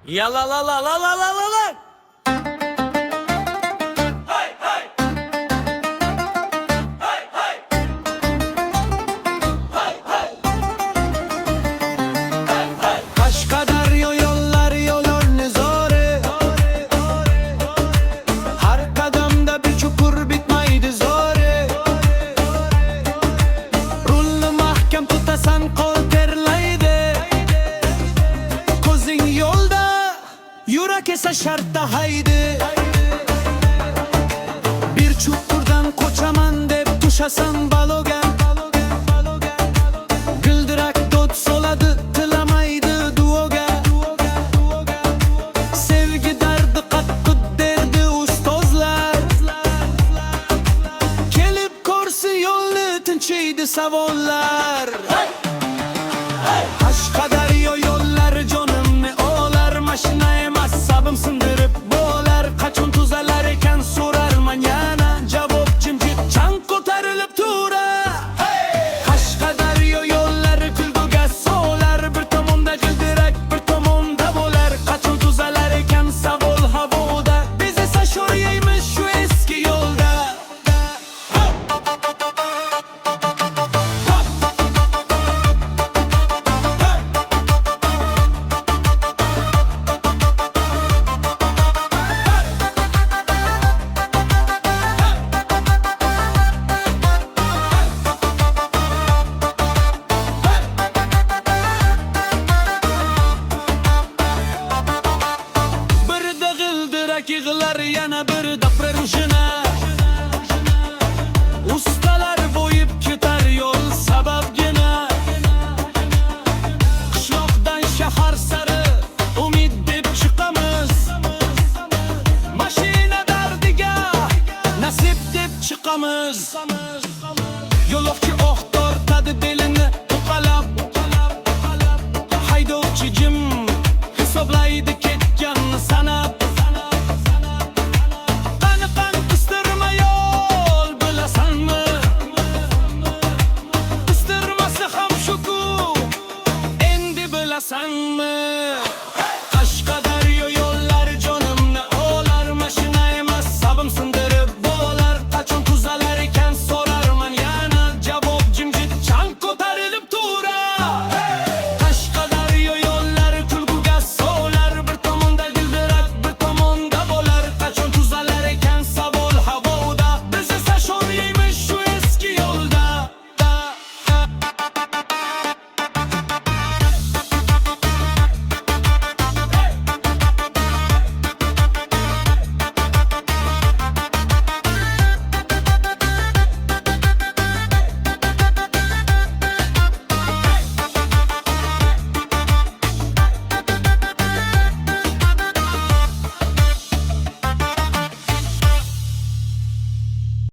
Ya la la la la la la la la. Kaş kadar yollar yolun zore. Her kademde bir çukur bitmeydi zore. Rullu mahkem tutasan kol terleydi. Kozun yolda yürek ise şartta haydi. Bir çukurdan kocaman dep tuşasan balogen. Gıldırak dot soladı tılamaydı duoga. Sevgi derdi katkı derdi ustozlar. Kelip korsu yollu tinçiydi savollar. Aşk kadar yollar canım ne olar. Maşina emas sabım sındırıp boğlar. Kaçın tuzalar eken sorar manyana. Cevap cimcik çan kotarılıp tura. Kaş kadar yollar külgüge soğlar. Bir tomonda gıldırak bir tomonda bolar. Kaçın tuzalar eken savol havoda. Bizi saşoruyaymış şu eski yolda. Bir de gıldırak yığılar yana bir de pırjına. Ustalar boyup kütar yol sababgina. Kışloqdan şahar sarı umid deb çıkamız. Maşina dardiga nasip deb çıkamız. Yo'lovchi oh tortadi belini uqalab. Haydovchi jim hisoblaydi ketganni sanab. Qani qistirma yo'l bilasanmi? Qistirmasi ham shuku endi bilasanmi?